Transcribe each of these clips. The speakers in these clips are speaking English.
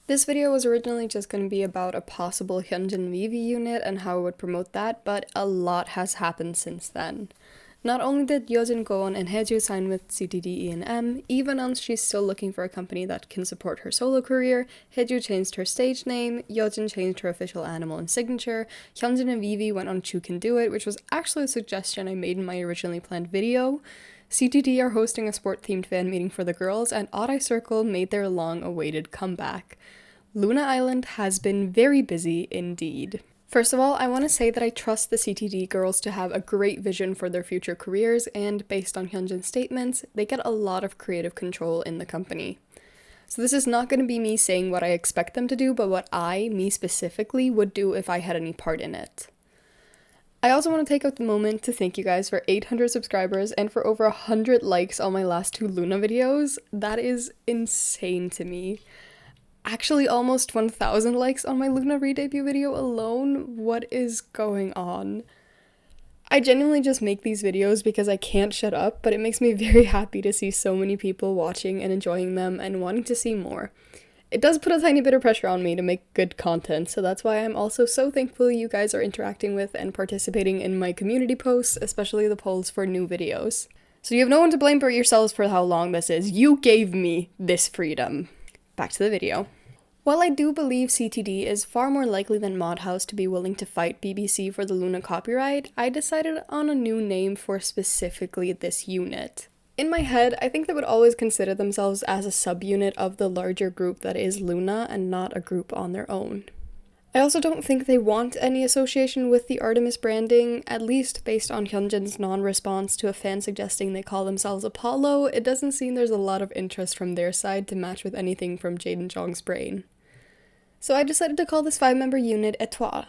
This video was originally just going to be about a possible Hyunjin Vivi unit and how I would promote that, but a lot has happened since then. Not only did Yeojin go on and Hyeju sign with CTD E&M, Eve announced she's still looking for a company that can support her solo career, Hyeju changed her stage name, Yeojin changed her official animal and signature, Hyunjin and Vivi went on Chu Can Do It, which was actually a suggestion I made in my originally planned video. CTD are hosting a sport-themed fan meeting for the girls, and Odd-Eye Circle made their long-awaited comeback. LOONA Island has been very busy indeed. First of all, I want to say that I trust the CTD girls to have a great vision for their future careers, and based on Hyunjin's statements, they get a lot of creative control in the company. So this is not going to be me saying what I expect them to do, but what me specifically, would do if I had any part in it. I also want to take a moment to thank you guys for 800 subscribers and for over 100 likes on my last two LOONA videos. That is insane to me. Actually, almost 1,000 likes on my LOONA re-debut video alone. What is going on? I genuinely just make these videos because I can't shut up, but it makes me very happy to see so many people watching and enjoying them and wanting to see more. It does put a tiny bit of pressure on me to make good content, so that's why I'm also so thankful you guys are interacting with and participating in my community posts, especially the polls for new videos. So you have no one to blame but yourselves for how long this is. You gave me this freedom. Back to the video. While I do believe CTD is far more likely than Modhouse to be willing to fight BBC for the LOONA copyright, I decided on a new name for specifically this unit. In my head, I think they would always consider themselves as a subunit of the larger group that is LOONA and not a group on their own. I also don't think they want any association with the Artemis branding, at least based on Hyunjin's non-response to a fan suggesting they call themselves Apollo. It doesn't seem there's a lot of interest from their side to match with anything from Jaden Jong's brain. So I decided to call this 5-member unit Étoile.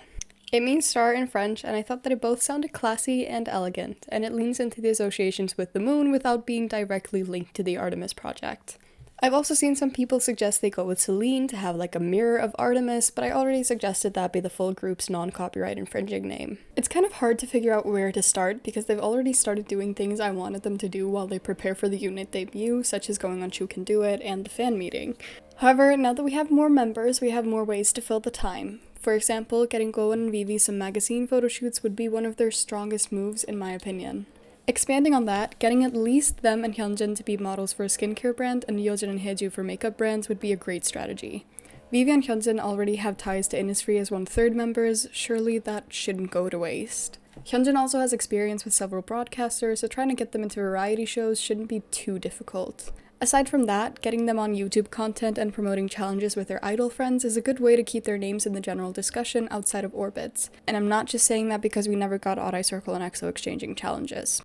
It means star in French, and I thought that it both sounded classy and elegant, and it leans into the associations with the moon without being directly linked to the Artemis project. I've also seen some people suggest they go with Selene to have like a mirror of Artemis, but I already suggested that be the full group's non-copyright infringing name. It's kind of hard to figure out where to start because they've already started doing things I wanted them to do while they prepare for the unit debut, such as going on Chu Can Do It and the fan meeting. However, now that we have more members, we have more ways to fill the time. For example, getting Goen and Vivi some magazine photo shoots would be one of their strongest moves in my opinion. Expanding on that, getting at least them and Hyunjin to be models for a skincare brand and Yeojin and Hyeju for makeup brands would be a great strategy. Vivi and Hyunjin already have ties to Innisfree as 1/3 members, surely that shouldn't go to waste. Hyunjin also has experience with several broadcasters, so trying to get them into variety shows shouldn't be too difficult. Aside from that, getting them on YouTube content and promoting challenges with their i-dle friends is a good way to keep their names in the general discussion outside of orbits. And I'm not just saying that because we never got Odd-Eye Circle and EXO exchanging challenges.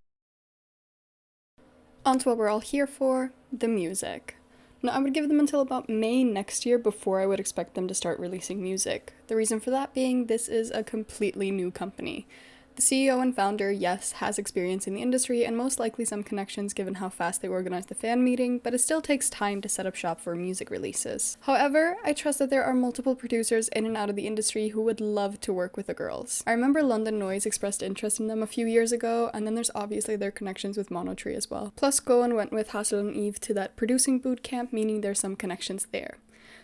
On to what we're all here for, the music. Now, I would give them until about May next year before I would expect them to start releasing music. The reason for that being, this is a completely new company. The CEO and founder, yes, has experience in the industry and most likely some connections given how fast they organized the fan meeting, but it still takes time to set up shop for music releases. However, I trust that there are multiple producers in and out of the industry who would love to work with the girls. I remember London Noise expressed interest in them a few years ago, and then there's obviously their connections with Monotree as well. Plus, Goen went with Hassel and Eve to that producing boot camp, meaning there's some connections there.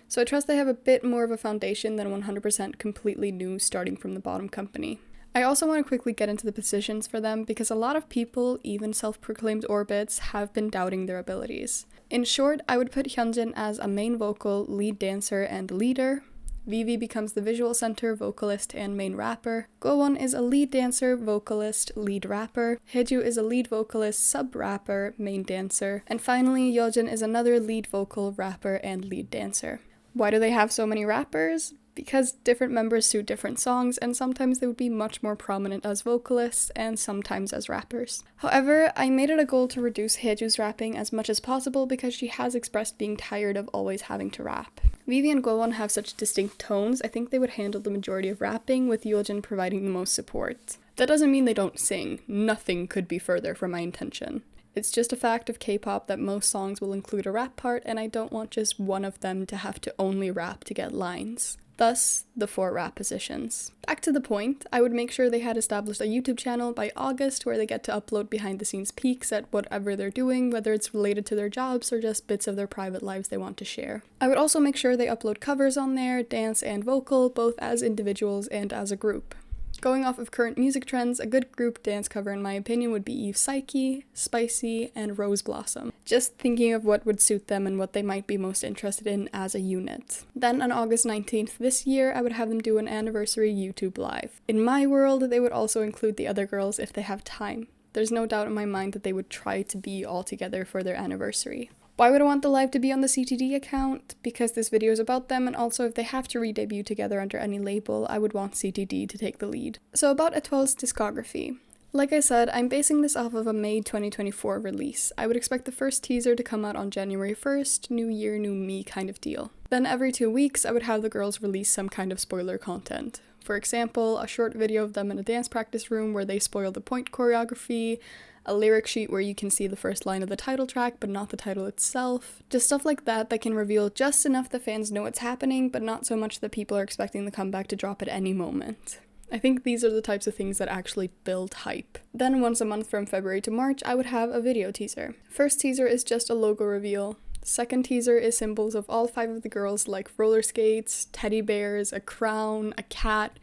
So I trust they have a bit more of a foundation than 100% completely new starting from the bottom company. I also want to quickly get into the positions for them because a lot of people, even self-proclaimed orbits, have been doubting their abilities. In short, I would put Hyunjin as a main vocal, lead dancer, and leader. Vivi becomes the visual center, vocalist, and main rapper. Gowon is a lead dancer, vocalist, lead rapper. Hyeju is a lead vocalist, sub-rapper, main dancer. And finally, Yeojin is another lead vocal, rapper, and lead dancer. Why do they have so many rappers? Because different members suit different songs, and sometimes they would be much more prominent as vocalists, and sometimes as rappers. However, I made it a goal to reduce Hyeju's rapping as much as possible because she has expressed being tired of always having to rap. Vivi and Gowon have such distinct tones, I think they would handle the majority of rapping, with Yeojin providing the most support. That doesn't mean they don't sing. Nothing could be further from my intention. It's just a fact of K-pop that most songs will include a rap part, and I don't want just one of them to have to only rap to get lines. Thus, the 4 rap positions. Back to the point, I would make sure they had established a YouTube channel by August where they get to upload behind the scenes peeks at whatever they're doing, whether it's related to their jobs or just bits of their private lives they want to share. I would also make sure they upload covers on there, dance and vocal, both as individuals and as a group. Going off of current music trends, a good group dance cover in my opinion would be Eve Psyche, Spicy, and Rose Blossom. Just thinking of what would suit them and what they might be most interested in as a unit. Then on August 19th this year, I would have them do an anniversary YouTube live. In my world, they would also include the other girls if they have time. There's no doubt in my mind that they would try to be all together for their anniversary. Why would I want the live to be on the CTD account? Because this video is about them, and also if they have to re-debut together under any label, I would want CTD to take the lead. So about Etoile's discography. Like I said, I'm basing this off of a May 2024 release. I would expect the first teaser to come out on January 1st, new year, new me kind of deal. Then every 2 weeks, I would have the girls release some kind of spoiler content. For example, a short video of them in a dance practice room where they spoil the point choreography, a lyric sheet where you can see the first line of the title track but not the title itself. Just stuff like that can reveal just enough that fans know what's happening, but not so much that people are expecting the comeback to drop at any moment. I think these are the types of things that actually build hype. Then once a month from February to March, I would have a video teaser. First teaser is just a logo reveal. Second teaser is symbols of all 5 of the girls like roller skates, teddy bears, a crown, a cat,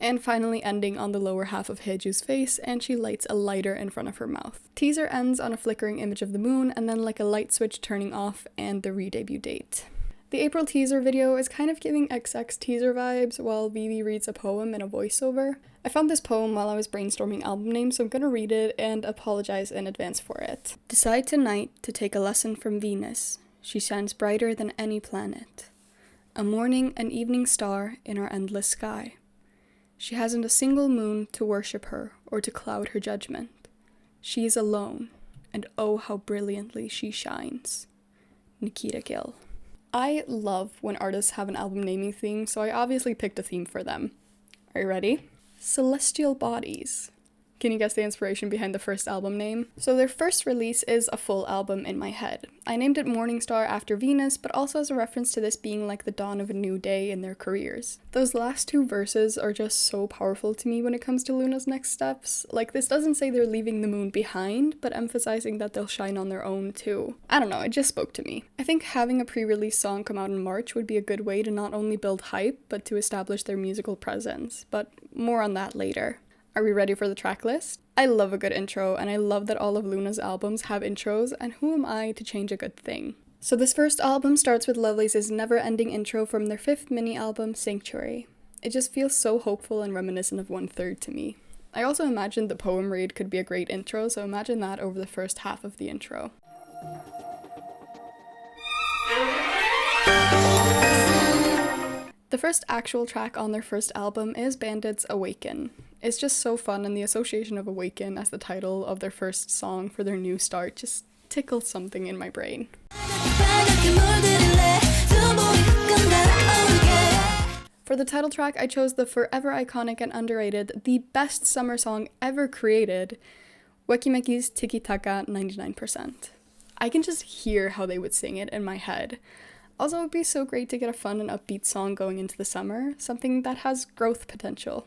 and finally ending on the lower half of Hyeju's face, and she lights a lighter in front of her mouth. Teaser ends on a flickering image of the moon, and then like a light switch turning off, and the re-debut date. The April teaser video is kind of giving XX teaser vibes, while Vivi reads a poem in a voiceover. I found this poem while I was brainstorming album names, so I'm gonna read it and apologize in advance for it. Decide tonight to take a lesson from Venus. She shines brighter than any planet. A morning and evening star in our endless sky. She hasn't a single moon to worship her or to cloud her judgment. She is alone, and oh how brilliantly she shines. Nikita Gill. I love when artists have an album naming theme, so I obviously picked a theme for them. Are you ready? Celestial Bodies. Can you guess the inspiration behind the first album name? So their first release is a full album in my head. I named it Morningstar after Venus, but also as a reference to this being like the dawn of a new day in their careers. Those last 2 verses are just so powerful to me when it comes to LOONA's next steps. Like, this doesn't say they're leaving the moon behind, but emphasizing that they'll shine on their own too. I don't know, it just spoke to me. I think having a pre-release song come out in March would be a good way to not only build hype, but to establish their musical presence. But more on that later. Are we ready for the track list? I love a good intro, and I love that all of LOONA's albums have intros, and who am I to change a good thing? So this first album starts with Lovelace's never-ending intro from their 5th mini-album, Sanctuary. It just feels so hopeful and reminiscent of 1/3 to me. I also imagined the poem read could be a great intro, so imagine that over the first half of the intro. The first actual track on their first album is Bandit's Awaken. It's just so fun, and the association of Awaken as the title of their first song for their new start just tickles something in my brain. For the title track, I chose the forever iconic and underrated, the best summer song ever created, Wekimeki's Tiki Taka 99%. I can just hear how they would sing it in my head. Also, it would be so great to get a fun and upbeat song going into the summer, something that has growth potential.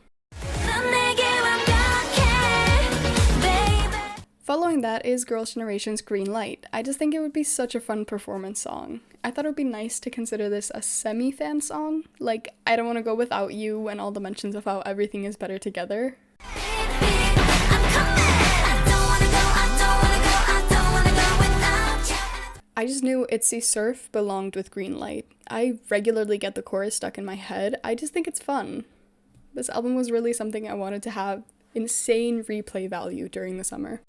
Following that is Girls' Generation's Green Light. I just think it would be such a fun performance song. I thought it would be nice to consider this a semi-fan song, like I Don't Wanna Go Without You and all the mentions of how everything is better together. I just knew Itzy Surf belonged with Green Light. I regularly get the chorus stuck in my head. I just think it's fun. This album was really something I wanted to have insane replay value during the summer.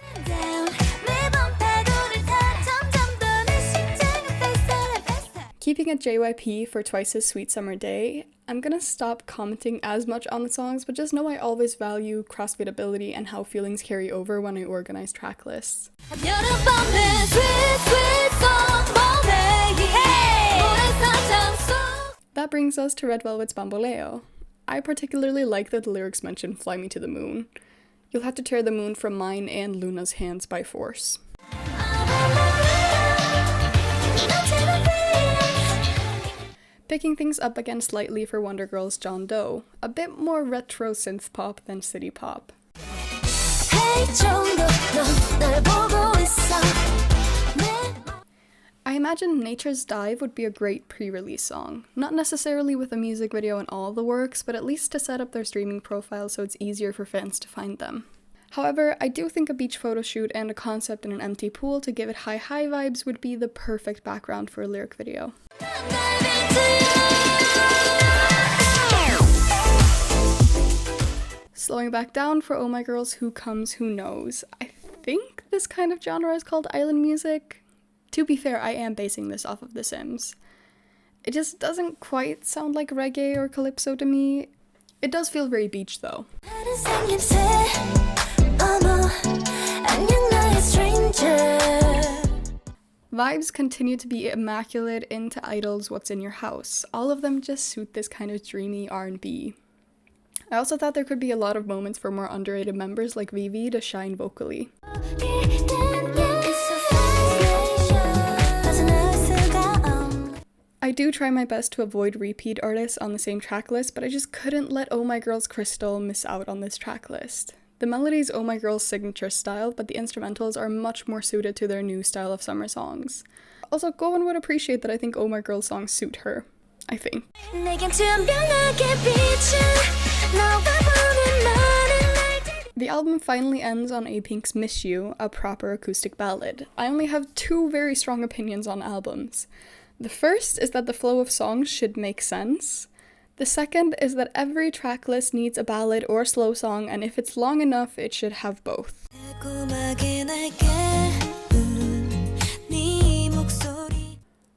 Keeping it JYP for Twice's Sweet Summer Day, I'm gonna stop commenting as much on the songs, but just know I always value cross-fitability and how feelings carry over when I organize track lists. That brings us to Red Velvet's Bamboleo. I particularly like that the lyrics mention Fly Me to the Moon. You'll have to tear the moon from mine and LOONA's hands by force. Picking things up again slightly for Wonder Girl's John Doe, a bit more retro synth pop than city pop. I imagine Nature's Dive would be a great pre-release song, not necessarily with a music video and all the works, but at least to set up their streaming profile so it's easier for fans to find them. However, I do think a beach photo shoot and a concept in an empty pool to give it high vibes would be the perfect background for a lyric video. Slowing back down for Oh My Girl's Who Comes Who Knows. I think this kind of genre is called island music. To be fair, I am basing this off of The Sims. It just doesn't quite sound like reggae or calypso to me. It does feel very beach though. Vibes continue to be immaculate into i-dle's What's in Your House. All of them just suit this kind of dreamy R&B. I also thought there could be a lot of moments for more underrated members like Vivi to shine vocally. I do try my best to avoid repeat artists on the same tracklist, but I just couldn't let Oh My Girl's Crystal miss out on this tracklist. The melody is Oh My Girl's signature style, but the instrumentals are much more suited to their new style of summer songs. Also, Gowan would appreciate that I think Oh My Girl's songs suit her. I think. The album finally ends on A-Pink's Miss You, a proper acoustic ballad. I only have two very strong opinions on albums. The first is that the flow of songs should make sense. The second is that every tracklist needs a ballad or slow song, and if it's long enough, it should have both.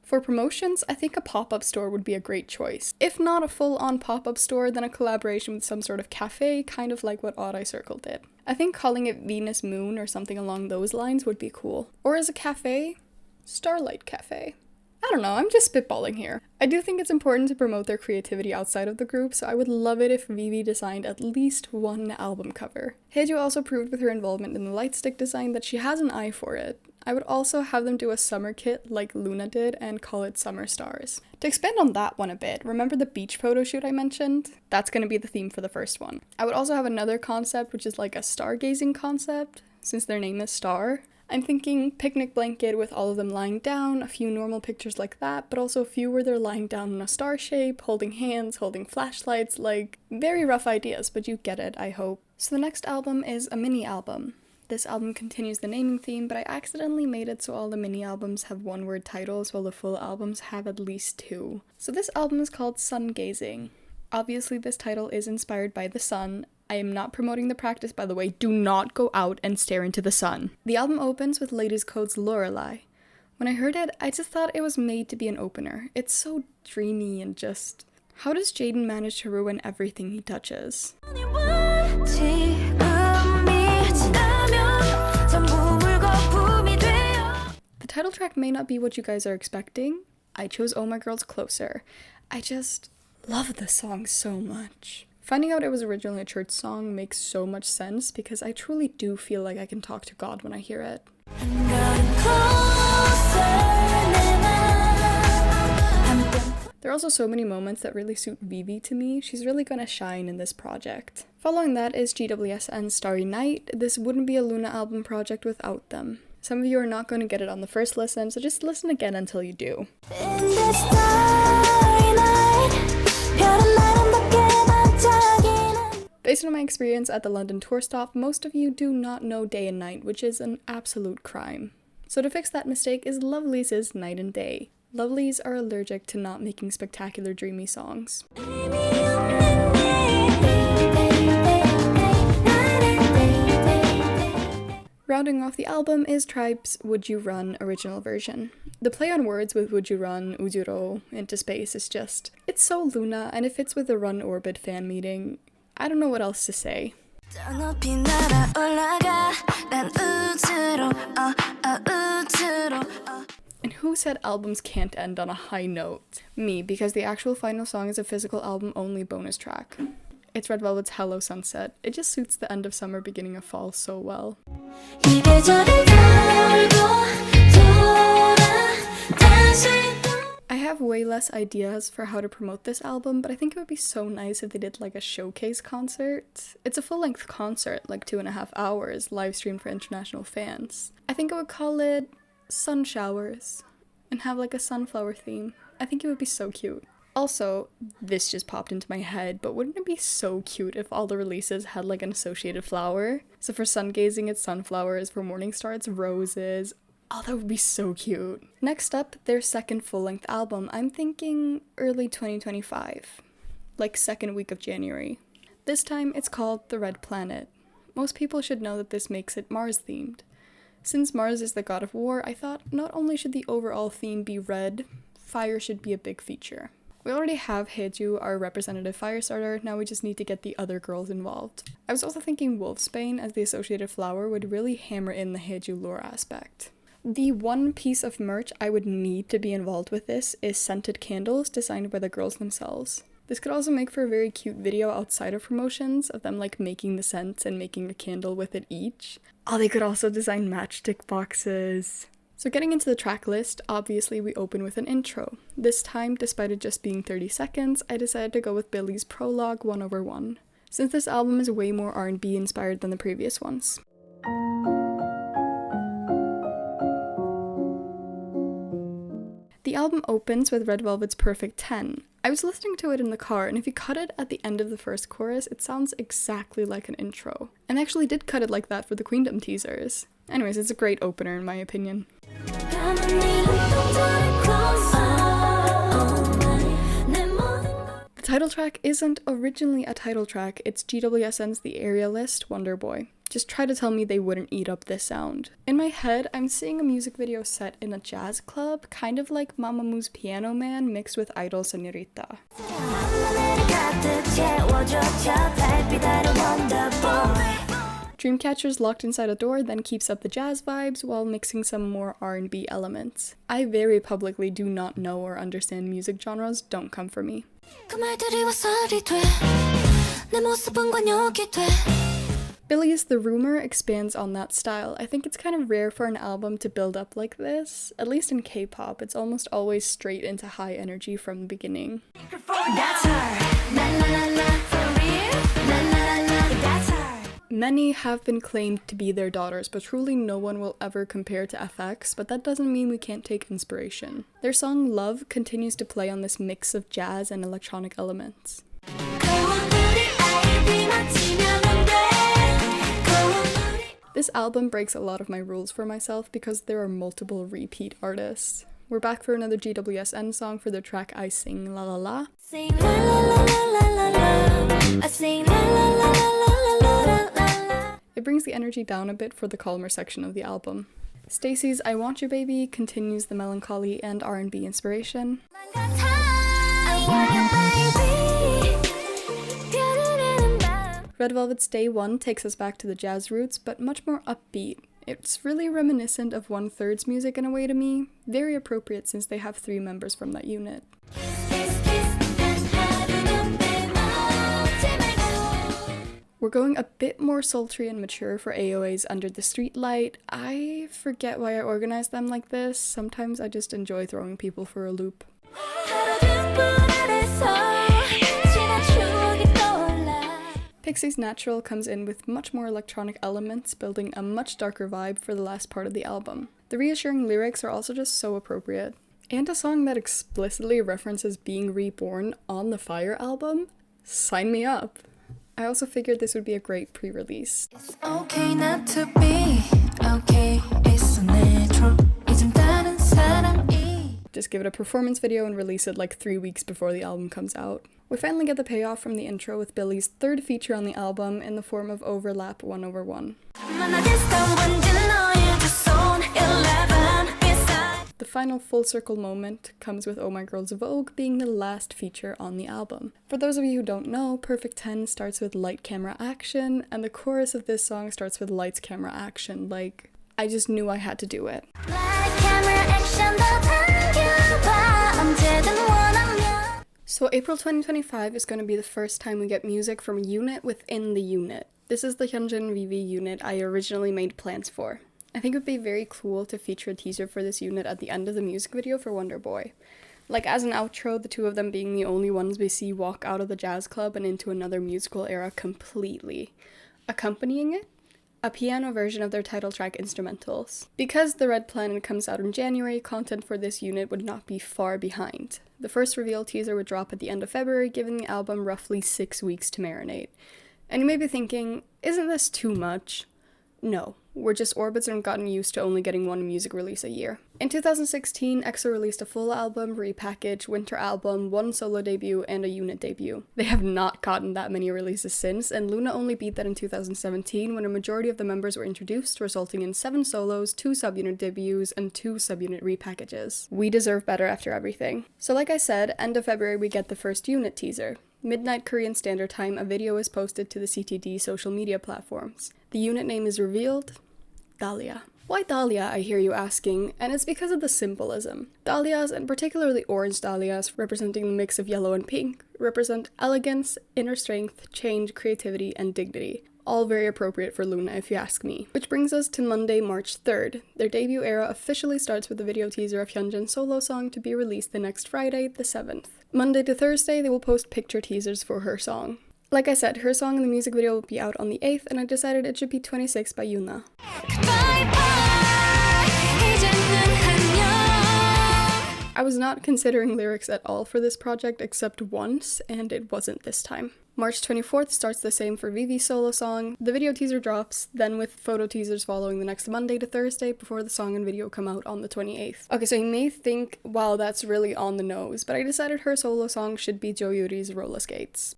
For promotions, I think a pop-up store would be a great choice. If not a full-on pop-up store, then a collaboration with some sort of cafe, kind of like what Odd Eye Circle did. I think calling it Venus Moon or something along those lines would be cool. Or as a cafe, Starlight Cafe. I don't know, I'm just spitballing here. I do think it's important to promote their creativity outside of the group, so I would love it if Vivi designed at least one album cover. Hyeju also proved with her involvement in the light stick design that she has an eye for it. I would also have them do a summer kit like LOONA did and call it Summer Stars. To expand on that one a bit, remember the beach photo shoot I mentioned? That's going to be the theme for the first one. I would also have another concept which is like a stargazing concept, since their name is Star. I'm thinking picnic blanket with all of them lying down, a few normal pictures like that, but also a few where they're lying down in a star shape, holding hands, holding flashlights, like very rough ideas, but you get it, I hope. So the next album is a mini album. This album continues the naming theme, but I accidentally made it so all the mini albums have one-word titles while the full albums have at least two. So this album is called Sungazing. Obviously this title is inspired by the sun. I am not promoting the practice, by the way. Do not go out and stare into the sun. The album opens with Ladies Code's Lorelei. When I heard it, I just thought it was made to be an opener. It's so dreamy and just... How does Jaden manage to ruin everything he touches? The title track may not be what you guys are expecting. I chose Oh My Girl's Closer. I just love the song so much. Finding out it was originally a church song makes so much sense because I truly do feel like I can talk to God when I hear it. There are also so many moments that really suit Vivi to me. She's really gonna shine in this project. Following that is GWSN's Starry Night. This wouldn't be a LOONA album project without them. Some of you are not going to get it on the first listen, so just listen again until you do. Based on my experience at the London tour stop, most of you do not know Day and Night, which is an absolute crime. So to fix that mistake is Lovelyz' Night and Day. Lovelyz are allergic to not making spectacular dreamy songs. Rounding off the album is Tribe's Would You Run original version. The play on words with Would You Run, Ujuro, into space is just... It's so LOONA, and it fits with the Run Orbit fan meeting. I don't know what else to say. And who said albums can't end on a high note? Me, because the actual final song is a physical album-only bonus track. It's Red Velvet's Hello Sunset. It just suits the end of summer, beginning of fall so well. I have have way less ideas for how to promote this album, but I think it would be so nice if they did like a showcase concert. It's a full-length concert, like 2.5 hours, live streamed for international fans. I think I would call it Sun Showers and have like a sunflower theme. I think it would be so cute. Also, this just popped into my head, but wouldn't it be so cute if all the releases had like an associated flower? So for Sungazing, it's sunflowers, for Morningstar, it's roses. Oh, that would be so cute. Next up, their second full-length album. I'm thinking early 2025, like second week of January. This time, it's called The Red Planet. Most people should know that this makes it Mars-themed. Since Mars is the god of war, I thought not only should the overall theme be red, fire should be a big feature. We already have Hyeju, our representative fire starter, now we just need to get the other girls involved. I was also thinking Wolfsbane as the associated flower would really hammer in the Hyeju lore aspect. The one piece of merch I would need to be involved with this is scented candles designed by the girls themselves. This could also make for a very cute video outside of promotions of them like making the scents and making a candle with it each. Oh, they could also design matchstick boxes. So getting into the track list, obviously we open with an intro. This time, despite it just being 30 seconds, I decided to go with Billie's Prologue 1/1, since this album is way more R&B inspired than the previous ones. The album opens with Red Velvet's Perfect 10. I was listening to it in the car, and if you cut it at the end of the first chorus, it sounds exactly like an intro. And I actually did cut it like that for the Queendom teasers. Anyways, it's a great opener in my opinion. The title track isn't originally a title track, it's GWSN's The Aerialist, Wonder Boy. Just try to tell me they wouldn't eat up this sound. In my head, I'm seeing a music video set in a jazz club, kind of like Mamamoo's Piano Man mixed with i-dle Señorita. Dreamcatcher's locked inside a door, then keeps up the jazz vibes while mixing some more R&B elements. I very publicly do not know or understand music genres, don't come for me. Billie's The Rumor expands on that style. I think it's kind of rare for an album to build up like this. At least in K-pop, it's almost always straight into high energy from the beginning. Many have been claimed to be their daughters, but truly no one will ever compare to FX, but that doesn't mean we can't take inspiration. Their song Love continues to play on this mix of jazz and electronic elements. This album breaks a lot of my rules for myself because there are multiple repeat artists. We're back for another GWSN song for their track I Sing La La La. Sing la la la la la la. I sing la la la la la la la. It brings the energy down a bit for the calmer section of the album. Stacey's I Want You Baby continues the melancholy and R&B inspiration. Red Velvet's Day One takes us back to the jazz roots, but much more upbeat. It's really reminiscent of 1/3's music in a way to me, very appropriate since they have 3 members from that unit. We're going a bit more sultry and mature for AOA's Under the Streetlight. I forget why I organized them like this, sometimes I just enjoy throwing people for a loop. Pixie's Natural comes in with much more electronic elements, building a much darker vibe for the last part of the album. The reassuring lyrics are also just so appropriate. And a song that explicitly references being reborn on the Fire album? Sign me up! I also figured this would be a great pre-release. It's okay not to be okay, it's so natural. Just give it a performance video and release it like 3 weeks before the album comes out. We finally get the payoff from the intro with Billie's 3rd feature on the album in the form of Overlap 1/1. The final full circle moment comes with Oh My Girl's Vogue being the last feature on the album. For those of you who don't know, Perfect 10 starts with light camera action, and the chorus of this song starts with lights camera action. Like, I just knew I had to do it. So April 2025 is going to be the first time we get music from a unit within the unit. This is the Hyunjin Vivi unit I originally made plans for. I think it would be very cool to feature a teaser for this unit at the end of the music video for Wonder Boy. Like as an outro, the two of them being the only ones we see walk out of the jazz club and into another musical era completely. Accompanying it, a piano version of their title track instrumentals. Because The Red Planet comes out in January, content for this unit would not be far behind. The first reveal teaser would drop at the end of February, giving the album roughly 6 weeks to marinate. And you may be thinking, isn't this too much? No, we're just orbits and gotten used to only getting one music release a year. In 2016, EXO released a full album, repackaged, winter album, one solo debut, and a unit debut. They have not gotten that many releases since, and LOONA only beat that in 2017 when a majority of the members were introduced, resulting in 7 solos, 2 subunit debuts, and 2 subunit repackages. We deserve better after everything. So like I said, end of February we get the first unit teaser. Midnight Korean Standard Time, a video is posted to the CTD social media platforms. The unit name is revealed, Dahlia. Why Dahlia, I hear you asking, and it's because of the symbolism. Dahlias, and particularly orange dahlias, representing the mix of yellow and pink, represent elegance, inner strength, change, creativity, and dignity. All very appropriate for LOONA if you ask me. Which brings us to Monday, March 3rd. Their debut era officially starts with the video teaser of Hyunjin's solo song to be released the next Friday, the 7th. Monday to Thursday, they will post picture teasers for her song. Like I said, her song in the music video will be out on the 8th, and I decided it should be 26 by YOONA. I was not considering lyrics at all for this project except once, and it wasn't this time. March 24th starts the same for Vivi's solo song. The video teaser drops, then with photo teasers following the next Monday to Thursday before the song and video come out on the 28th. Okay, so you may think, wow, that's really on the nose, but I decided her solo song should be Jo Yuri's Roller Skates.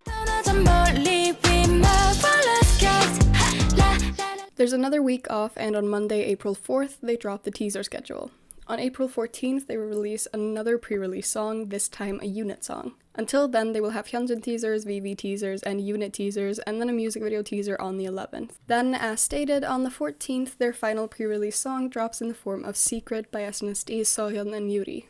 There's another week off, and on Monday, April 4th, they drop the teaser schedule. On April 14th, they will release another pre-release song, this time a unit song. Until then, they will have Hyunjin teasers, Vivi teasers, and unit teasers, and then a music video teaser on the 11th. Then, as stated, on the 14th, their final pre-release song drops in the form of Secret by SNSD, Sohyun, and Yuri.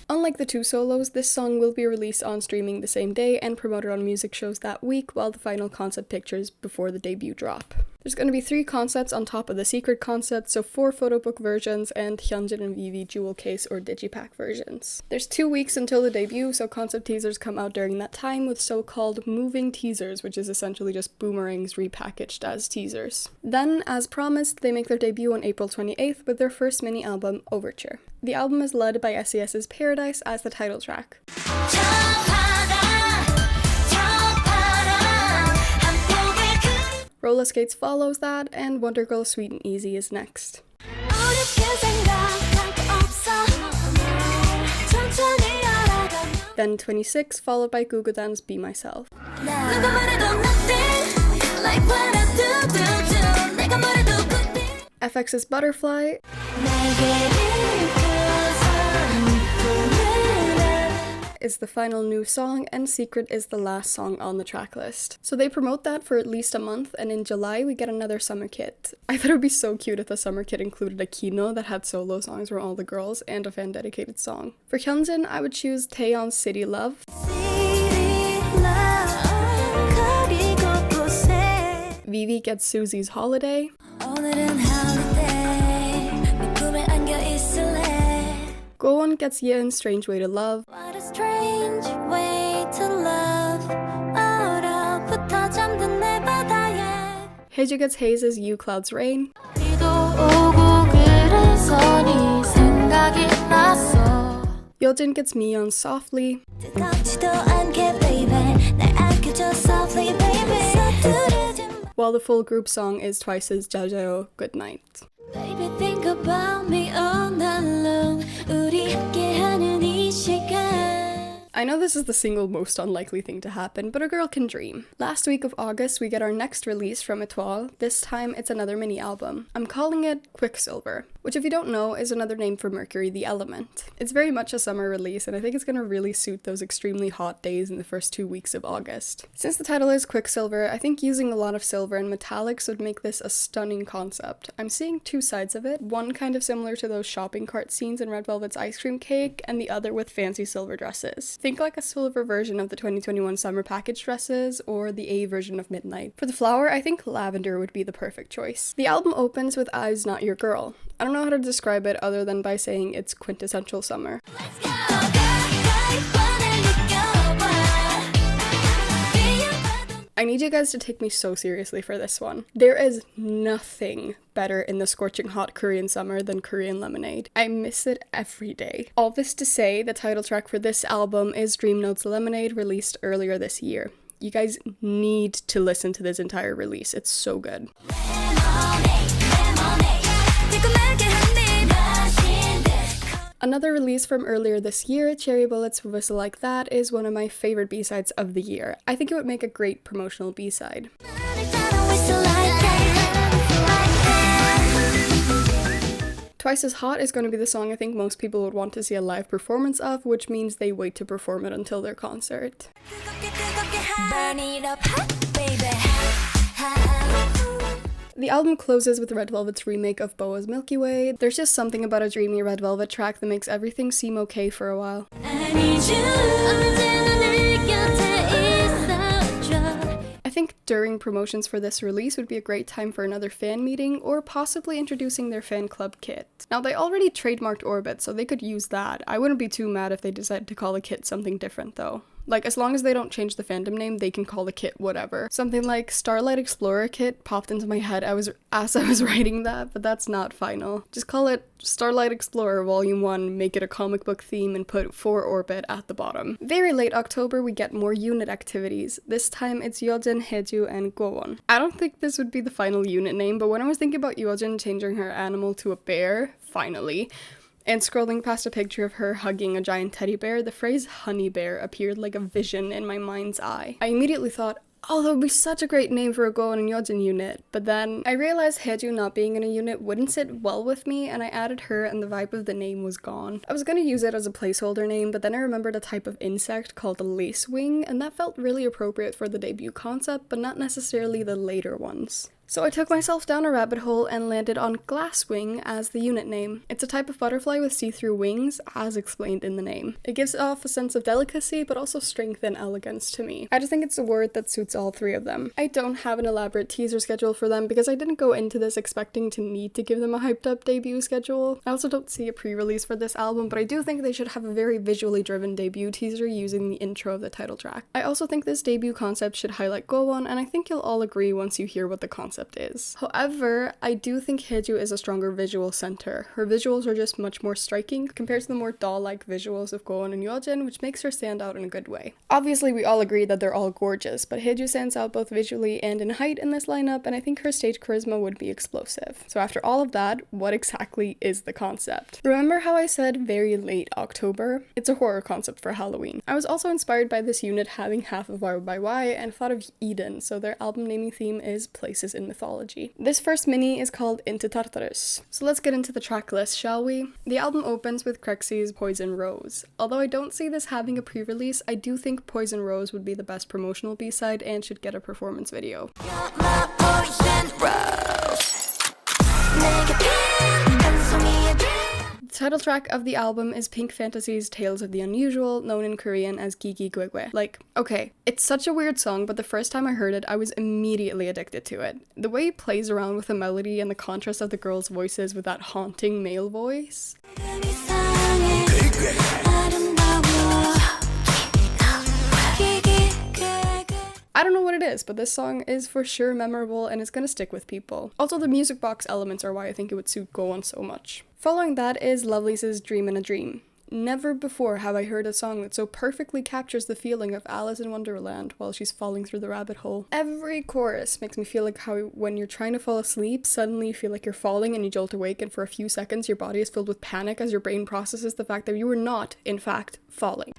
Unlike the 2 solos, this song will be released on streaming the same day and promoted on music shows that week, while the final concept pictures before the debut drop. There's going to be 3 concepts on top of the secret concept, so 4 photobook versions and Hyunjin and Vivi jewel case or digipack versions. There's 2 weeks until the debut, so concept teasers come out during that time with so-called moving teasers, which is essentially just boomerangs repackaged as teasers. Then, as promised, they make their debut on April 28th with their first mini-album, Overture. The album is led by SES's Paradise as the title track. Roller Skates follows that, and Wonder Girl's Sweet and Easy is next. Then 26, followed by Gugudan's Be Myself. FX's Butterfly is the final new song, and Secret is the last song on the tracklist. So they promote that for at least a month, and in July we get another summer kit. I thought it would be so cute if the summer kit included a kino that had solo songs from all the girls and a fan-dedicated song. For Hyunjin, I would choose Taeyeon's City Love. Vivi gets Susie's Holiday. Gowon gets Yeon's Strange Way to Love. What a strange way to love. Hyeju gets Haze's You Clouds Rain. Yeojin gets Miyeon's Softly. While the full group song is Twice's Jajayo Good Night. Baby, think about me all night long. 우리 함께하는 이 시간. I know this is the single most unlikely thing to happen, but a girl can dream. Last week of August, we get our next release from Étoile. This time, it's another mini-album. I'm calling it Quicksilver, which if you don't know, is another name for Mercury, the element. It's very much a summer release, and I think it's gonna really suit those extremely hot days in the first 2 weeks of August. Since the title is Quicksilver, I think using a lot of silver and metallics would make this a stunning concept. I'm seeing 2 sides of it, one kind of similar to those shopping cart scenes in Red Velvet's Ice Cream Cake, and the other with fancy silver dresses. Think like a silver version of the 2021 summer package dresses, or the A version of Midnight. For the flower, I think lavender would be the perfect choice. The album opens with I's Not Your Girl. I don't know how to describe it other than by saying it's quintessential summer. I need you guys to take me so seriously for this one. There is nothing better in the scorching hot Korean summer than Korean lemonade. I miss it every day. All this to say, the title track for this album is Dream Notes Lemonade, released earlier this year. You guys need to listen to this entire release. It's so good. Another release from earlier this year, Cherry Bullet's Whistle Like That, is one of my favorite B-sides of the year. I think it would make a great promotional B-side. Twice as Hot is going to be the song I think most people would want to see a live performance of, which means they wait to perform it until their concert. The album closes with Red Velvet's remake of Boa's Milky Way. There's just something about a dreamy Red Velvet track that makes everything seem okay for a while. I think during promotions for this release would be a great time for another fan meeting, or possibly introducing their fan club kit. Now, they already trademarked Orbit, so they could use that. I wouldn't be too mad if they decided to call the kit something different though. Like, as long as they don't change the fandom name, they can call the kit whatever. Something like Starlight Explorer kit popped into my head as I was writing that, but that's not final. Just call it Starlight Explorer Volume 1, make it a comic book theme, and put For Orbit at the bottom. Very late October, we get more unit activities. This time, it's Yeojin, Hyeju, and Gowon. I don't think this would be the final unit name, but when I was thinking about Yeojin changing her animal to a bear, finally, and scrolling past a picture of her hugging a giant teddy bear, the phrase honey bear appeared like a vision in my mind's eye. I immediately thought, oh, that would be such a great name for a Gowon and Yeojin unit, but then I realized Hyeju not being in a unit wouldn't sit well with me, and I added her and the vibe of the name was gone. I was gonna use it as a placeholder name, but then I remembered a type of insect called a lacewing, and that felt really appropriate for the debut concept, but not necessarily the later ones. So I took myself down a rabbit hole and landed on Glasswing as the unit name. It's a type of butterfly with see-through wings, as explained in the name. It gives off a sense of delicacy, but also strength and elegance to me. I just think it's a word that suits all three of them. I don't have an elaborate teaser schedule for them because I didn't go into this expecting to need to give them a hyped up debut schedule. I also don't see a pre-release for this album, but I do think they should have a very visually driven debut teaser using the intro of the title track. I also think this debut concept should highlight Gowon, and I think you'll all agree once you hear what the concept is. However, I do think Hyeju is a stronger visual center. Her visuals are just much more striking compared to the more doll-like visuals of Gowon and Yeojin, which makes her stand out in a good way. Obviously, we all agree that they're all gorgeous, but Hyeju stands out both visually and in height in this lineup, and I think her stage charisma would be explosive. So after all of that, what exactly is the concept? Remember how I said very late October? It's a horror concept for Halloween. I was also inspired by this unit having half of Y and thought of Eden, so their album naming theme is Places in Mythology. This first mini is called Into Tartarus. So let's get into the track list, shall we? The album opens with Krexy's Poison Rose. Although I don't see this having a pre-release, I do think Poison Rose would be the best promotional B-side and should get a performance video. The title track of the album is Pink Fantasy's Tales of the Unusual, known in Korean as Gigi Gwegwe. Like, okay, it's such a weird song, but the first time I heard it, I was immediately addicted to it. The way he plays around with the melody and the contrast of the girls' voices with that haunting male voice. I don't know what it is, but this song is for sure memorable and it's gonna stick with people. Also, the music box elements are why I think it would suit Gowon so much. Following that is Lovelyz's Dream in a Dream. Never before have I heard a song that so perfectly captures the feeling of Alice in Wonderland while she's falling through the rabbit hole. Every chorus makes me feel like how when you're trying to fall asleep, suddenly you feel like you're falling and you jolt awake, and for a few seconds your body is filled with panic as your brain processes the fact that you were not, in fact, falling.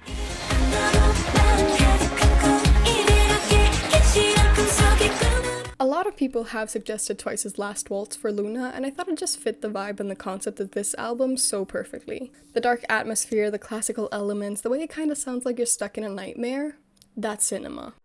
A lot of people have suggested Twice's Last Waltz for LOONA, and I thought it just fit the vibe and the concept of this album so perfectly. The dark atmosphere, the classical elements, the way it kind of sounds like you're stuck in a nightmare, that's cinema.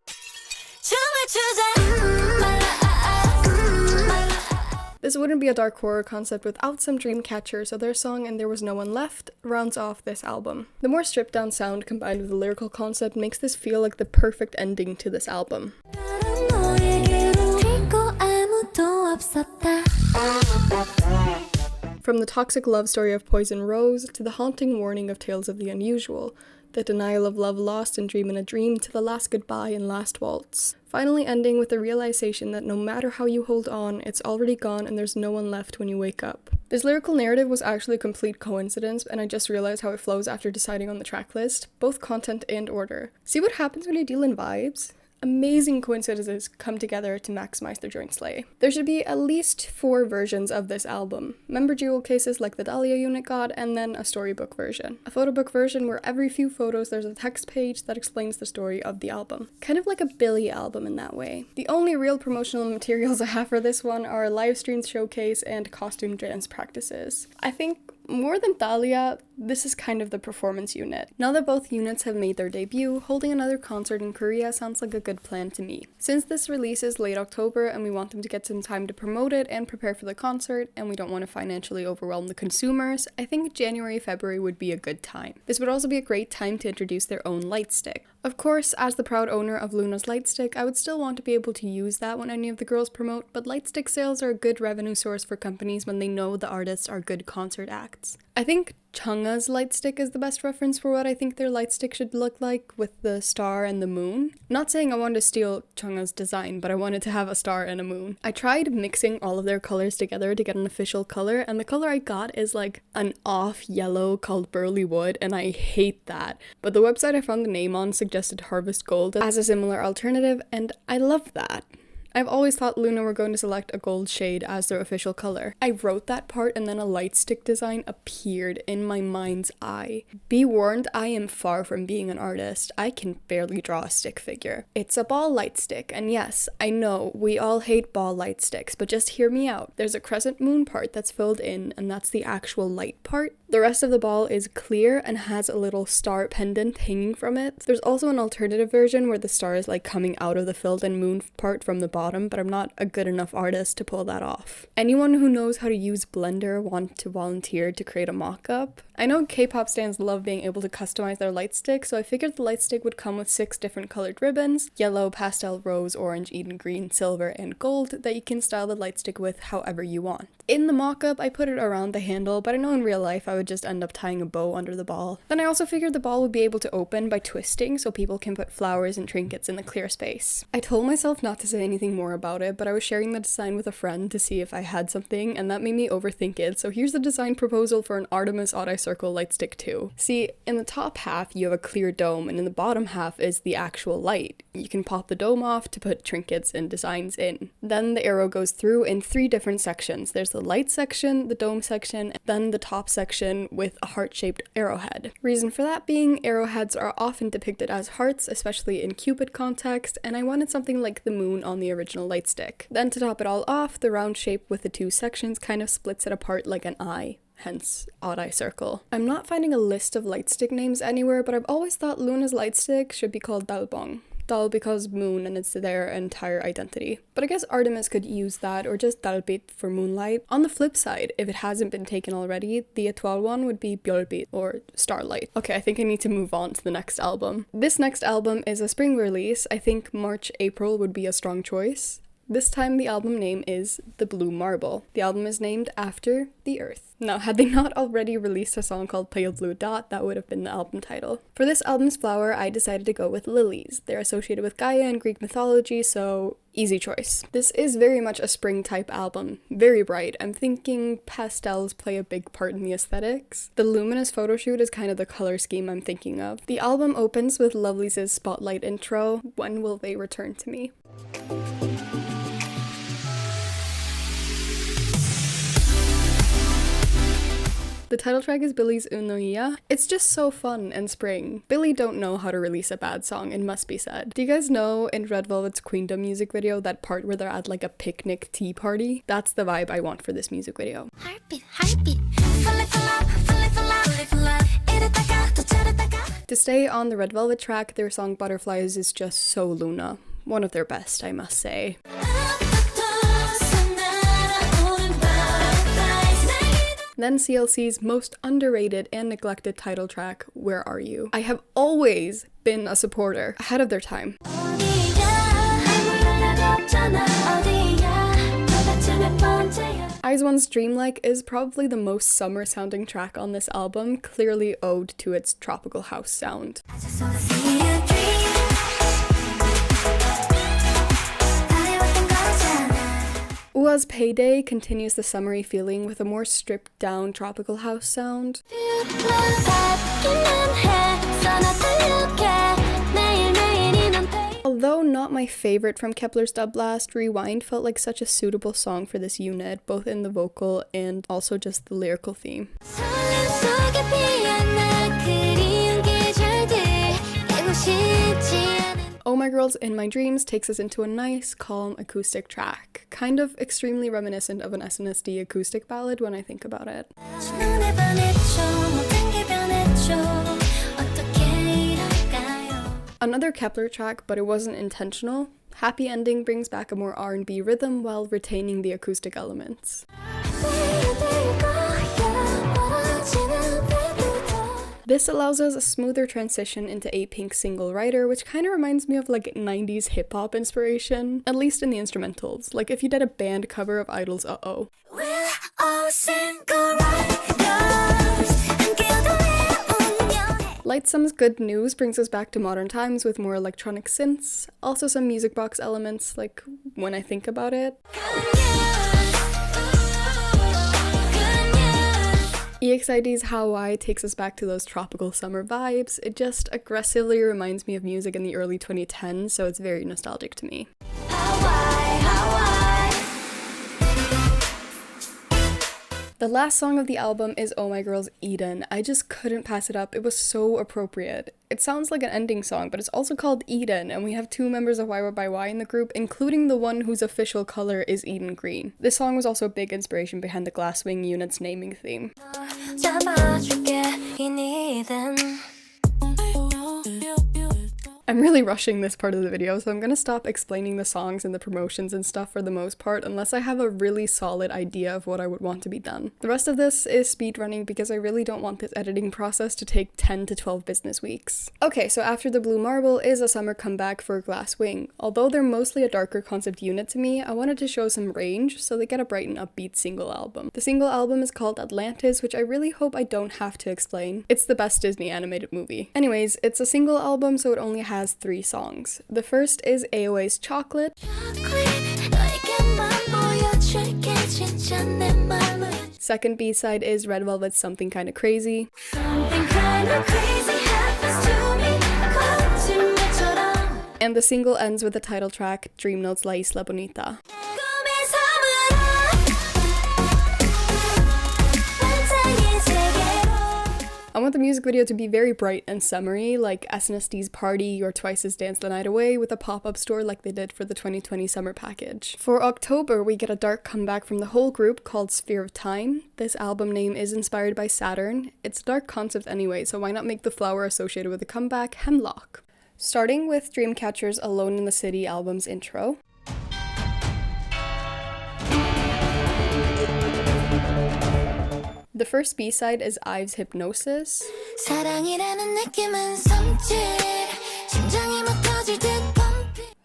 This wouldn't be a dark horror concept without some dream catcher, so their song And There Was No One Left rounds off this album. The more stripped down sound combined with the lyrical concept makes this feel like the perfect ending to this album. From the toxic love story of Poison Rose, to the haunting warning of Tales of the Unusual, the denial of love lost in Dream in a Dream, to the last goodbye in Last Waltz. Finally ending with the realization that no matter how you hold on, it's already gone and there's no one left when you wake up. This lyrical narrative was actually a complete coincidence, and I just realized how it flows after deciding on the track list, both content and order. See what happens when you deal in vibes? Amazing coincidences come together to maximize their joint slay. There should be at least 4 versions of this album. Member jewel cases like the Dahlia unit got, and then a storybook version. A photo book version where every few photos there's a text page that explains the story of the album. Kind of like a Billy album in that way. The only real promotional materials I have for this one are a live stream showcase and costume dance practices. I think more than Dahlia, this is kind of the performance unit. Now that both units have made their debut, holding another concert in Korea sounds like a good plan to me. Since this releases late October and we want them to get some time to promote it and prepare for the concert, and we don't want to financially overwhelm the consumers, I think January, February would be a good time. This would also be a great time to introduce their own light stick. Of course, as the proud owner of LOONA's light stick, I would still want to be able to use that when any of the girls promote, but light stick sales are a good revenue source for companies when they know the artists are good concert acts. I think Chungha's light stick is the best reference for what I think their light stick should look like, with the star and the moon. Not saying I wanted to steal Chungha's design, but I wanted to have a star and a moon. I tried mixing all of their colors together to get an official color, and the color I got is like an off yellow called Burly Wood, and I hate that. But the website I found the name on suggested Harvest Gold as a similar alternative, and I love that. I've always thought LOONA were going to select a gold shade as their official color. I wrote that part and then a light stick design appeared in my mind's eye. Be warned, I am far from being an artist. I can barely draw a stick figure. It's a ball light stick, and yes, I know, we all hate ball light sticks, but just hear me out. There's a crescent moon part that's filled in, and that's the actual light part. The rest of the ball is clear and has a little star pendant hanging from it. There's also an alternative version where the star is like coming out of the filled in moon part from the bottom, but I'm not a good enough artist to pull that off. Anyone who knows how to use Blender want to volunteer to create a mock-up? I know K-pop stans love being able to customize their light stick, so I figured the light stick would come with 6 different colored ribbons: yellow, pastel, rose, orange, Eden green, silver, and gold, that you can style the light stick with however you want. In the mock-up, I put it around the handle, but I know in real life I would just end up tying a bow under the ball. Then I also figured the ball would be able to open by twisting so people can put flowers and trinkets in the clear space. I told myself not to say anything more about it, but I was sharing the design with a friend to see if I had something, and that made me overthink it, so here's the design proposal for an Artemis Odd Eye Circle light stick 2. See, in the top half you have a clear dome, and in the bottom half is the actual light. You can pop the dome off to put trinkets and designs in. Then the arrow goes through in 3 different sections. There's the light section, the dome section, and then the top section with a heart-shaped arrowhead. Reason for that being, arrowheads are often depicted as hearts, especially in Cupid context, and I wanted something like the moon on the original light stick. Then to top it all off, the round shape with the 2 sections kind of splits it apart like an eye. Hence, Odd Eye Circle. I'm not finding a list of light stick names anywhere, but I've always thought LOONA's light stick should be called Dalbong. Dal because moon and it's their entire identity. But I guess Artemis could use that, or just Dalbit for moonlight. On the flip side, if it hasn't been taken already, the étoile one would be Byeolbit, or starlight. Okay, I think I need to move on to the next album. This next album is a spring release. I think March, April would be a strong choice. This time the album name is The Blue Marble. The album is named after the Earth. Now, had they not already released a song called Pale Blue Dot, that would have been the album title. For this album's flower, I decided to go with lilies. They're associated with Gaia and Greek mythology, so easy choice. This is very much a spring type album, very bright. I'm thinking pastels play a big part in the aesthetics. The luminous photo shoot is kind of the color scheme I'm thinking of. The album opens with Lovelyz' Spotlight intro, When Will They Return to Me? The title track is Billy's Unoia. It's just so fun and spring. Billy don't know how to release a bad song, it must be said. Do you guys know in Red Velvet's Queendom music video, that part where they're at like a picnic tea party? That's the vibe I want for this music video. Heartbeat, heartbeat. To stay on the Red Velvet track, their song Butterflies is just so LOONA. One of their best, I must say. Then CLC's most underrated and neglected title track, Where Are You? I have always been a supporter, ahead of their time. I IZ*ONE's Dreamlike is probably the most summer sounding track on this album, clearly owed to its tropical house sound. UA's Payday continues the summery feeling with a more stripped down tropical house sound. Although not my favorite from Kepler's Dub Blast, Rewind felt like such a suitable song for this unit, both in the vocal and also just the lyrical theme. Oh My Girl's In My Dreams takes us into a nice, calm acoustic track, kind of extremely reminiscent of an SNSD acoustic ballad when I think about it. Another Kepler track, but it wasn't intentional. Happy Ending brings back a more R&B rhythm while retaining the acoustic elements. This allows us a smoother transition into A-Pink's single Writer, which kind of reminds me of like 90s hip-hop inspiration, at least in the instrumentals, like if you did a band cover of i-dle's Uh-Oh. Lightsum's Good News brings us back to modern times with more electronic synths, also some music box elements, like when I think about it. EXID's Hawaii takes us back to those tropical summer vibes. It just aggressively reminds me of music in the early 2010s, so it's very nostalgic to me. The last song of the album is Oh My Girl's Eden. I just couldn't pass it up. It was so appropriate. It sounds like an ending song, but it's also called Eden, and we have 2 members of YY in the group, including the one whose official color is Eden Green. This song was also a big inspiration behind the Glasswing unit's naming theme. I'm really rushing this part of the video, so I'm gonna stop explaining the songs and the promotions and stuff for the most part, unless I have a really solid idea of what I would want to be done. The rest of this is speedrunning because I really don't want this editing process to take 10 to 12 business weeks. Okay, so After the Blue Marble is a summer comeback for Glasswing. Although they're mostly a darker concept unit to me, I wanted to show some range, so they get a bright and upbeat single album. The single album is called Atlantis, which I really hope I don't have to explain. It's the best Disney animated movie. Anyways, it's a single album, so it only has 3 songs. The first is AOA's Chocolate. Second B-side is Red Velvet's Something Kinda Crazy. And the single ends with the title track, Dream Note's La Isla Bonita. I want the music video to be very bright and summery, like SNSD Party or Twice's Dance the Night Away, with a pop-up store like they did for the 2020 summer package. For October, we get a dark comeback from the whole group called Sphere of Time. This album name is inspired by Saturn. It's a dark concept anyway, so why not make the flower associated with the comeback Hemlock? Starting with Dreamcatcher's Alone in the City album's intro. The first B-side is IVE's Hypnosis,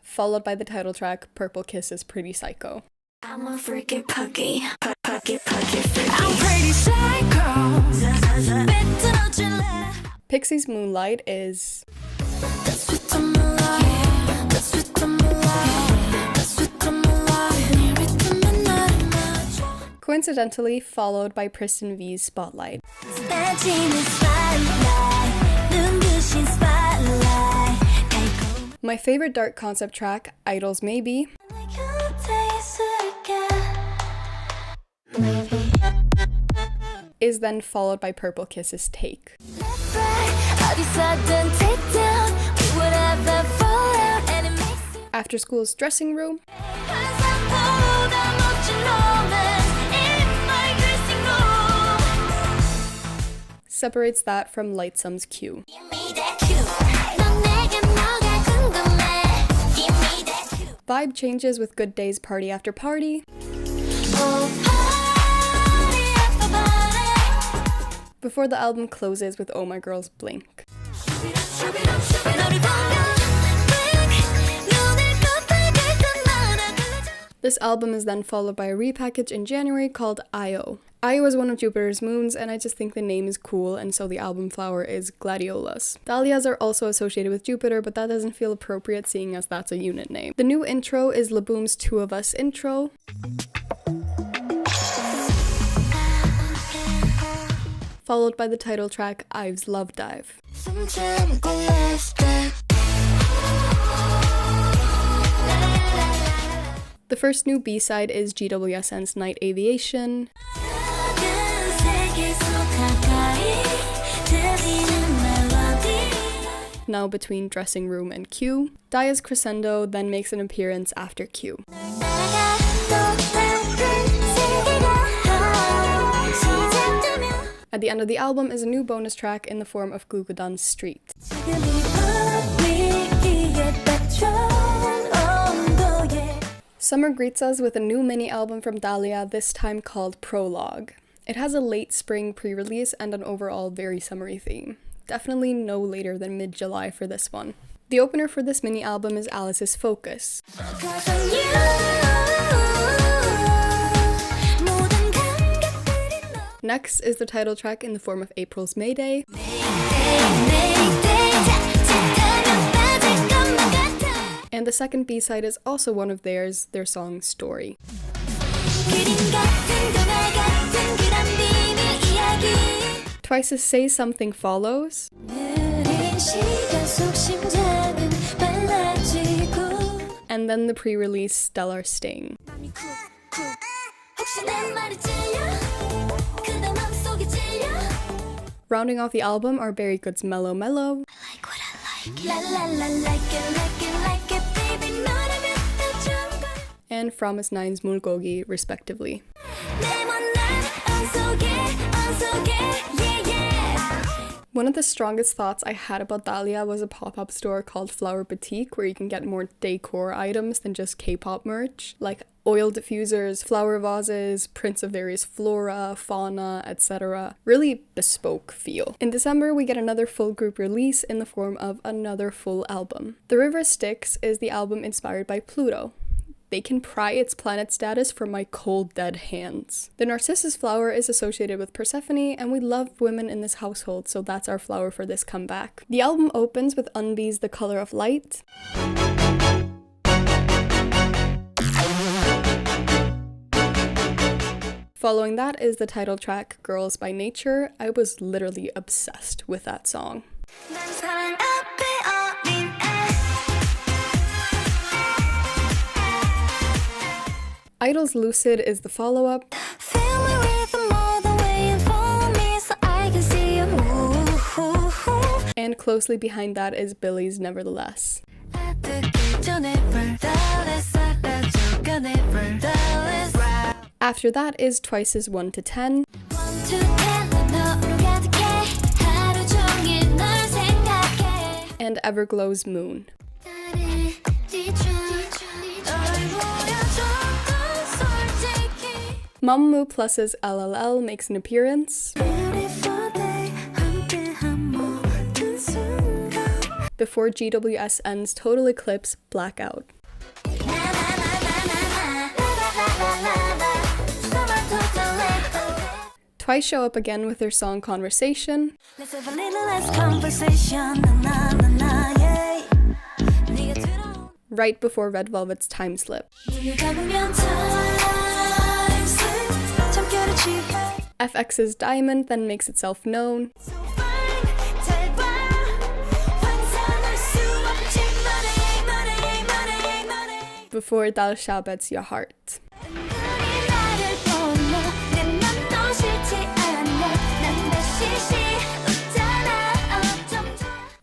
followed by the title track Purple Kiss's Pretty Psycho. I'm a freaking pucky, pucky, freaky. I'm pretty psycho. Pixie's Moonlight is coincidentally followed by Pristin V's Spotlight. My favorite dark concept track, i-dle's Maybe, is then followed by Purple Kiss's Take. After School's Dressing Room, separates that from Lightsum's Q. Vibe changes with Good Day's Party After Party, before the album closes with Oh My Girl's Blink. This album is then followed by a repackage in January called Io. Io is one of Jupiter's moons, and I just think the name is cool, and so the album flower is gladiolas. Dahlias are also associated with Jupiter, but that doesn't feel appropriate seeing as that's a unit name. The new intro is Laboom's Two of Us intro. Followed by the title track Ive's Love Dive. The first new B-side is GWSN's Night Aviation. Now between Dressing Room and Q. Daya's Crescendo then makes an appearance after Q. At the end of the album is a new bonus track in the form of Gugudan's Street. Summer greets us with a new mini-album from Dahlia, this time called Prologue. It has a late spring pre-release and an overall very summery theme. Definitely no later than mid-July for this one. The opener for this mini-album is Alice's Focus. Next is the title track in the form of April's Mayday. And the second B-side is also one of theirs, their song Story. Twice's Say Something follows. And then the pre-release Stellar Sting. Rounding off the album are Berry Good's Mellow Mellow. And Fromis 9's Mulgogi, respectively. One of the strongest thoughts I had about Dahlia was a pop-up store called Flower Boutique, where you can get more decor items than just K-pop merch, like oil diffusers, flower vases, prints of various flora, fauna, etc. Really bespoke feel. In December, we get another full group release in the form of another full album. The River Styx is the album inspired by Pluto. They can pry its planet status from my cold, dead hands. The Narcissus flower is associated with Persephone, and we love women in this household, so that's our flower for this comeback. The album opens with Unbee's The Color of Light. Following that is the title track, Girls by Nature. I was literally obsessed with that song. i-dle's Lucid is the follow-up. And closely behind that is Billy's Nevertheless. After that is Twice's 1 to 10. And Everglow's Moon. Mamamoo Plus's LLL makes an appearance. Before GWSN's Total Eclipse Blackout. Twice show up again with their song Conversation. Right before Red Velvet's Time Slip. FX's Diamond then makes itself known. Before Dal Shabet's Your Heart.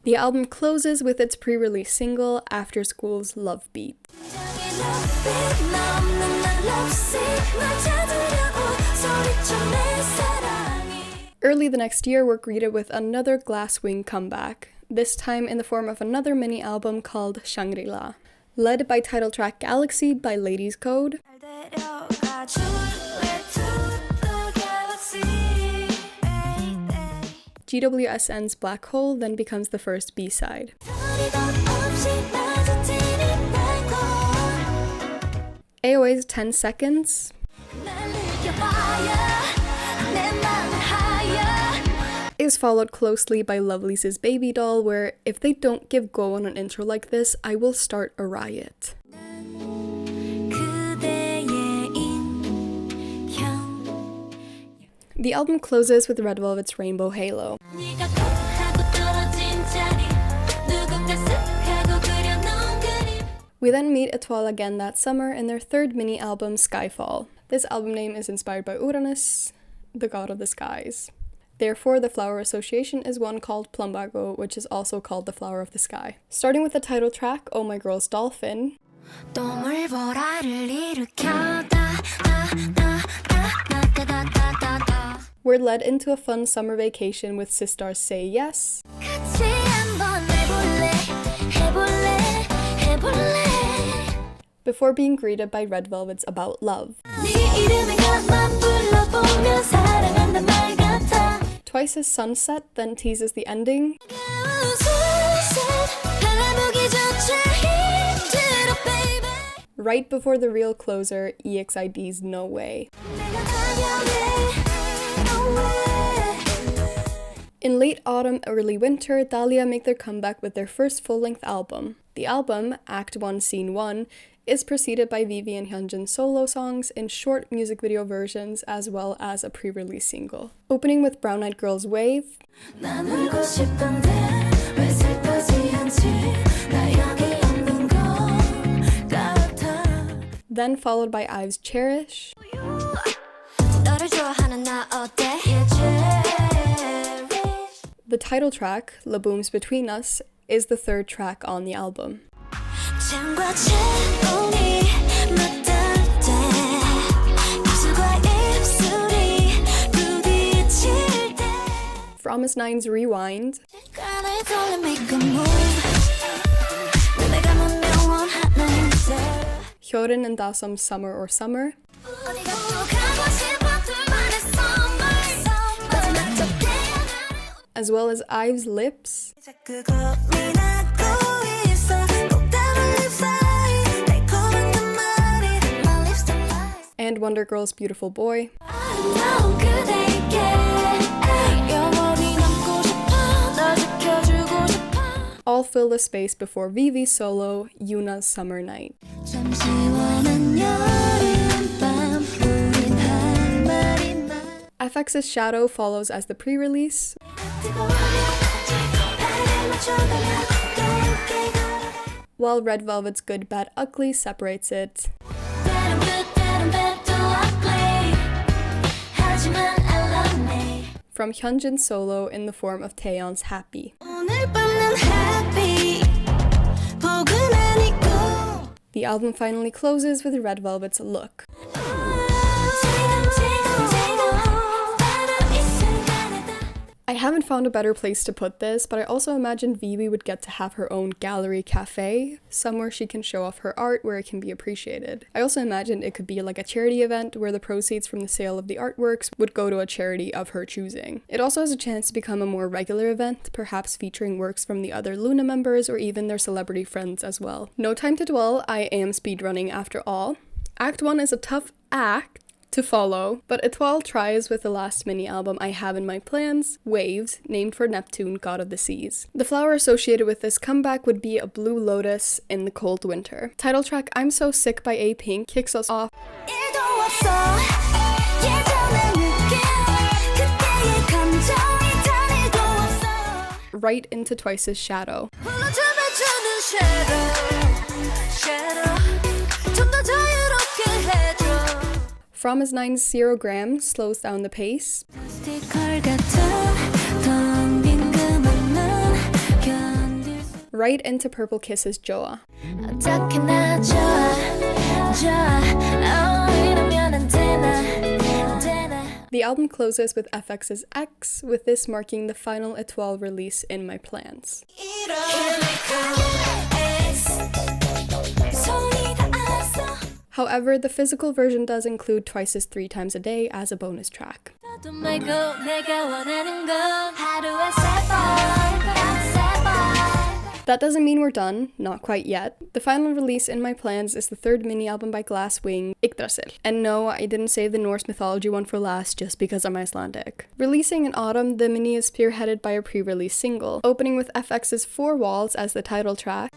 The album closes with its pre-release single, After School's Love Beat. Early the next year, we're greeted with another Glasswing comeback, this time in the form of another mini-album called Shangri-La. Led by title track Galaxy by Ladies Code. GWSN's Black Hole then becomes the first B-side. AOA's 10 Seconds is followed closely by Lovelyz's Baby Doll, where if they don't give Gowon an intro like this, I will start a riot. The album closes with Red Velvet's Rainbow Halo. We then meet Étoile again that summer in their third mini-album, Skyfall. This album name is inspired by Uranus, the god of the skies. Therefore, the flower association is one called Plumbago, which is also called the flower of the sky. Starting with the title track, Oh My Girl's Dolphin, we're led into a fun summer vacation with Sistar's Say Yes, before being greeted by Red Velvet's About Love. Twice's Sunset then teases the ending, right before the real closer, EXID's No Way. In late autumn, early winter, Dahlia make their comeback with their first full-length album. The album, Act 1, Scene 1, is preceded by Vivi and Hyunjin's solo songs in short music video versions as well as a pre-release single. Opening with Brown Eyed Girl's Wave, then followed by IVE's Cherish, the title track, La Boom's Between Us, is the third track on the album. Promise 9's Rewind, Hyorin and Dasom's Summer or Summer, as well as IVE's Lips, and Wonder Girl's Beautiful Boy, all fill the space before Vivi's solo, Yuna's Summer Night. FX's Shadow follows as the pre-release, while Red Velvet's Good Bad Ugly separates it. From Hyunjin's solo in the form of Taeyeon's Happy. The album finally closes with Red Velvet's Look. I haven't found a better place to put this, but I also imagine Vivi would get to have her own gallery cafe, somewhere she can show off her art where it can be appreciated. I also imagine it could be like a charity event where the proceeds from the sale of the artworks would go to a charity of her choosing. It also has a chance to become a more regular event, perhaps featuring works from the other LOONA members or even their celebrity friends as well. No time to dwell, I am speedrunning after all. Act 1 is a tough act to follow, but Étoile tries with the last mini-album I have in my plans, Waves, named for Neptune, god of the seas. The flower associated with this comeback would be a blue lotus in the cold winter. Title track I'm So Sick by A-Pink kicks us off right into Twice's Shadow. Promise 9's 0 Gram slows down the pace, right into Purple Kiss's Joa. The album closes with FX's X, with this marking the final Étoile release in my plans. However, the physical version does include Twice's 3 Times a Day as a bonus track. That doesn't mean we're done, not quite yet. The final release in my plans is the third mini album by Glasswing, Yggdrasil. And no, I didn't save the Norse mythology one for last just because I'm Icelandic. Releasing in autumn, the mini is spearheaded by a pre-release single, opening with FX's Four Walls as the title track,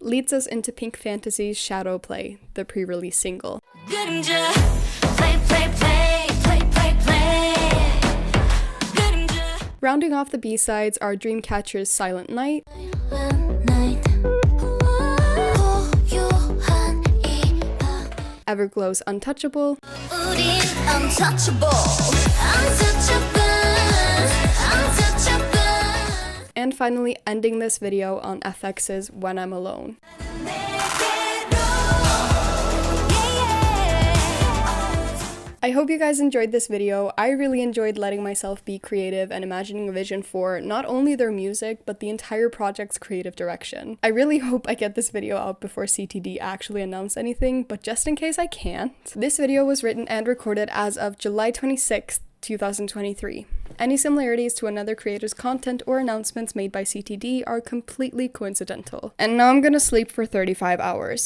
leads us into Pink Fantasy's Shadow Play, the pre-release single. Rounding off the B-sides are Dreamcatcher's Silent Night, Everglow's Untouchable, and finally ending this video on FX's When I'm Alone. I hope you guys enjoyed this video. I really enjoyed letting myself be creative and imagining a vision for not only their music, but the entire project's creative direction. I really hope I get this video out before CTD actually announce anything, but just in case I can't. This video was written and recorded as of July 26th, 2023. Any similarities to another creator's content or announcements made by CTD are completely coincidental. And now I'm gonna sleep for 35 hours.